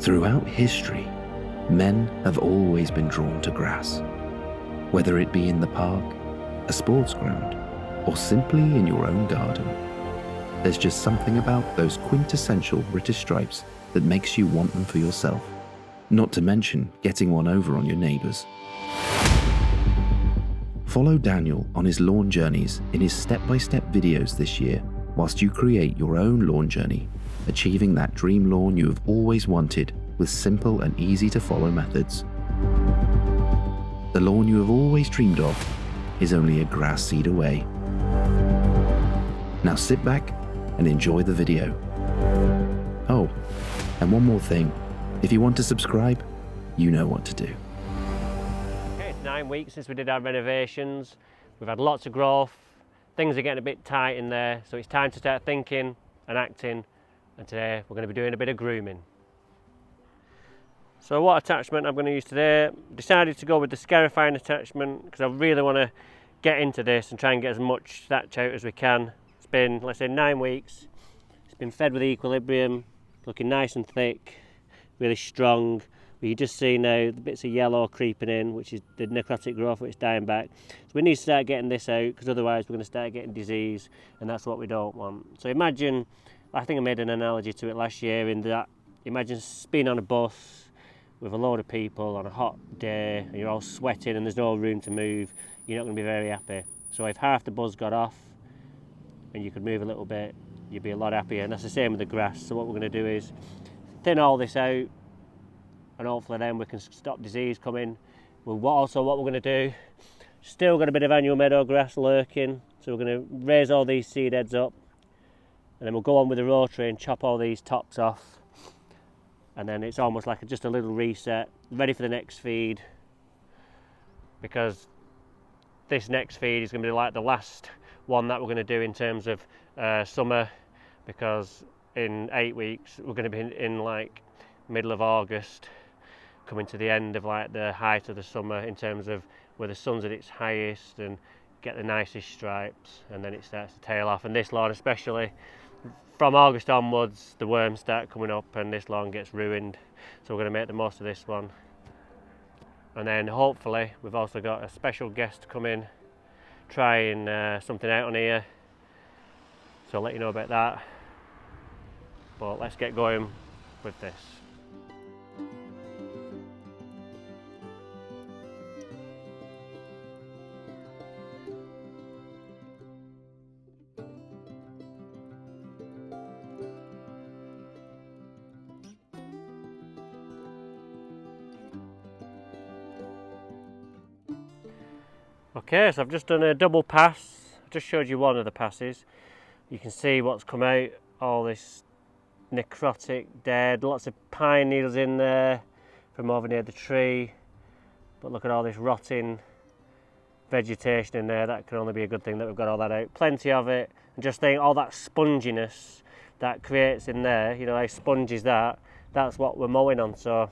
Throughout history, men have always been drawn to grass. Whether it be in the park, a sports ground, or simply in your own garden, there's just something about those quintessential British stripes that makes you want them for yourself, not to mention getting one over on your neighbours. Follow Daniel on his lawn journeys in his step-by-step videos this year, whilst you create your own lawn journey, achieving that dream lawn you have always wanted with simple and easy to follow methods. The lawn you have always dreamed of is only a grass seed away. Now sit back and enjoy the video. Oh, and one more thing, if you want to subscribe, you know what to do. Okay, it's 9 weeks since we did our renovations. We've had lots of growth, things are getting a bit tight in there, so it's time to start thinking and acting, and today we're going to be doing a bit of grooming. So what attachment I'm going to use today? Decided to go with the Scarifying attachment because I really want to get into this and try and get as much thatch out as we can. It's been, let's say, 9 weeks. It's been fed with Equilibrium, looking nice and thick, really strong. But you just see now the bits of yellow creeping in, which is the necrotic growth, which is dying back. So we need to start getting this out because otherwise we're going to start getting disease, and that's what we don't want. So imagine, I think I made an analogy to it last year in that, imagine being on a bus with a load of people on a hot day and you're all sweating and there's no room to move. You're not going to be very happy. So if half the buzz got off and you could move a little bit, you'd be a lot happier, and that's the same with the grass. So what we're going to do is thin all this out, and hopefully then we can stop disease coming. Also what we're going to do, still got a bit of annual meadow grass lurking, so we're going to raise all these seed heads up, and then we'll go on with the rotary and chop all these tops off, and then it's almost like just a little reset, ready for the next feed, because this next feed is going to be like the last one that we're going to do in terms of summer, because in 8 weeks we're going to be in like middle of August, coming to the end of like the height of the summer in terms of where the sun's at its highest and get the nicest stripes, and then it starts to tail off. And this lawn especially, from August onwards, the worms start coming up and this lawn gets ruined. So we're going to make the most of this one. And then hopefully we've also got a special guest coming, trying something out on here. So I'll let you know about that. But let's get going with this. Okay, so I've just done a double pass. I just showed you one of the passes. You can see what's come out, all this necrotic dead, lots of pine needles in there from over near the tree. But look at all this rotting vegetation in there. That can only be a good thing that we've got all that out. Plenty of it, and just think all that sponginess that creates in there, you know, how spongy is that? That's what we're mowing on, so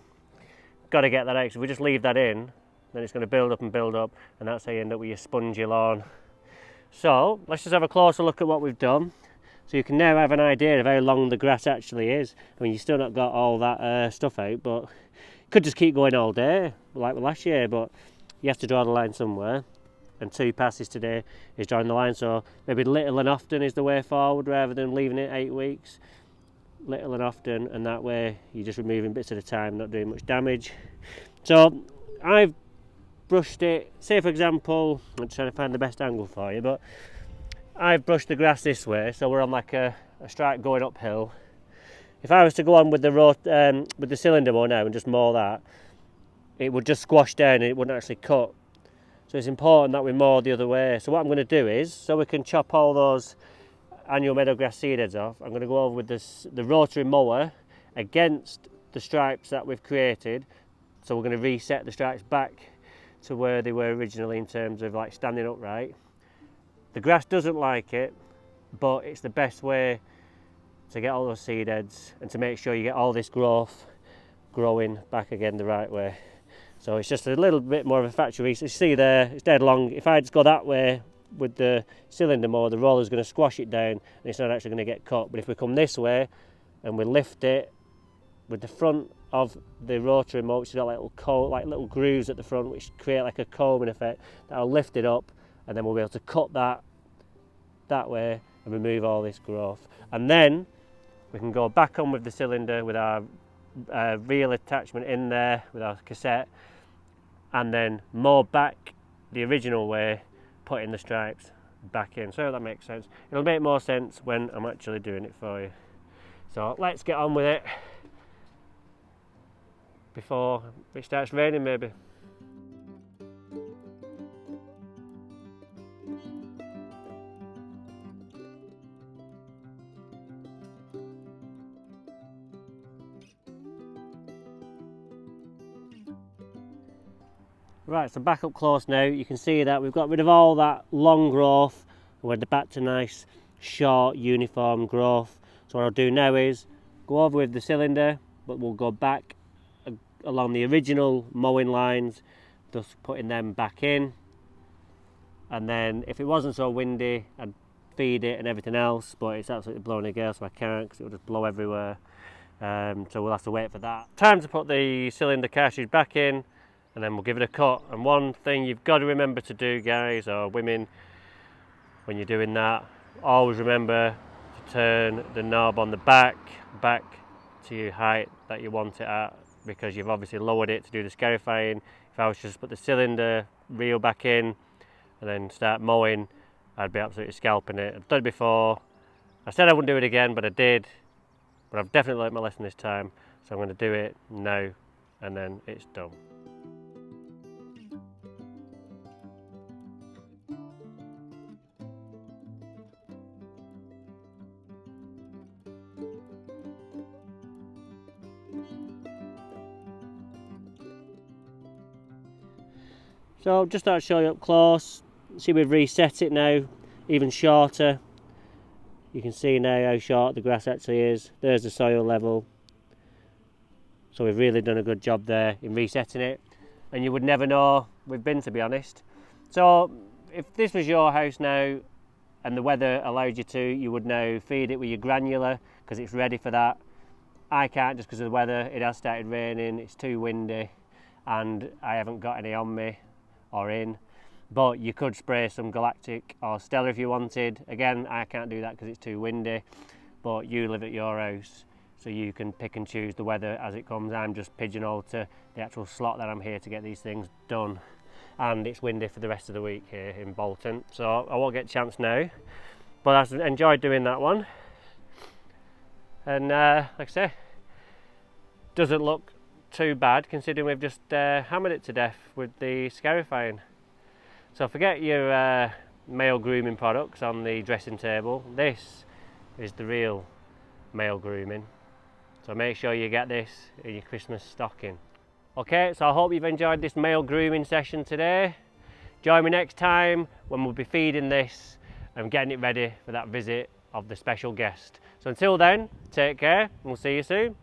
got to get that out. So if we just leave that in, then it's going to build up and build up, and that's how you end up with your spongy lawn. So let's just have a closer look at what we've done, so you can now have an idea of how long the grass actually is. I mean, you've still not got all that stuff out, but you could just keep going all day like last year, but you have to draw the line somewhere, and 2 passes today is drawing the line. So maybe little and often is the way forward rather than leaving it 8 weeks. Little and often, and that way you're just removing bits at a time, not doing much damage. So I've brushed it, say for example, I'm trying to find the best angle for you, but I've brushed the grass this way, so we're on like a stripe going uphill. If I was to go on with the cylinder mower now and just mow that, it would just squash down and it wouldn't actually cut. So it's important that we mow the other way. So what I'm going to do is, so we can chop all those annual meadow grass seed heads off, I'm going to go over with the rotary mower against the stripes that we've created. So we're going to reset the stripes back to where they were originally in terms of like standing upright. The grass doesn't like it, but it's the best way to get all those seed heads and to make sure you get all this growth growing back again the right way. So it's just a little bit more of a factory reset. You see there, it's dead long. If I just go that way with the cylinder mower, the roller's going to squash it down and it's not actually going to get cut. But if we come this way and we lift it with the front of the rotary moat, which has got like little grooves at the front, which create like a combing effect. That'll lift it up, and then we'll be able to cut that way and remove all this growth. And then we can go back on with the cylinder with our reel attachment in there with our cassette, and then mow back the original way, putting the stripes back in. So that makes sense. It'll make more sense when I'm actually doing it for you. So let's get on with it before it starts raining maybe. Right, so back up close now. You can see that we've got rid of all that long growth and we're back to nice, short, uniform growth. So what I'll do now is go over with the cylinder, but we'll go back along the original mowing lines, just putting them back in. And then if it wasn't so windy, I'd feed it and everything else, but it's absolutely blowing a gale, so I can't, because it'll just blow everywhere. So we'll have to wait for that. Time to put the cylinder cartridge back in, and then we'll give it a cut. And one thing you've got to remember to do, guys, or women, when you're doing that, always remember to turn the knob on the back to your height that you want it at, because you've obviously lowered it to do the scarifying. If I was to just put the cylinder reel back in and then start mowing, I'd be absolutely scalping it. I've done it before. I said I wouldn't do it again, but I did. But I've definitely learned my lesson this time, so I'm going to do it now, and then it's done. So just thought I'd show you up close. See, we've reset it now, even shorter. You can see now how short the grass actually is. There's the soil level. So we've really done a good job there in resetting it. And you would never know we've been, to be honest. So if this was your house now and the weather allowed you to, you would now feed it with your granular because it's ready for that. I can't just because of the weather. It has started raining, it's too windy, and I haven't got any on me or in. But you could spray some Galactic or Steller if you wanted. Again, I can't do that because it's too windy, but you live at your house, so you can pick and choose the weather as it comes. I'm just pigeonholed to the actual slot that I'm here to get these things done, and it's windy for the rest of the week here in Bolton, so I won't get a chance now, but I've enjoyed doing that one. And like I say, doesn't look too bad considering we've just hammered it to death with the Scarifying. So forget your male grooming products on the dressing table. This is the real male grooming. So make sure you get this in your Christmas stocking. Okay, so I hope you've enjoyed this male grooming session today. Join me next time when we'll be feeding this and getting it ready for that visit of the special guest. So until then, take care and we'll see you soon.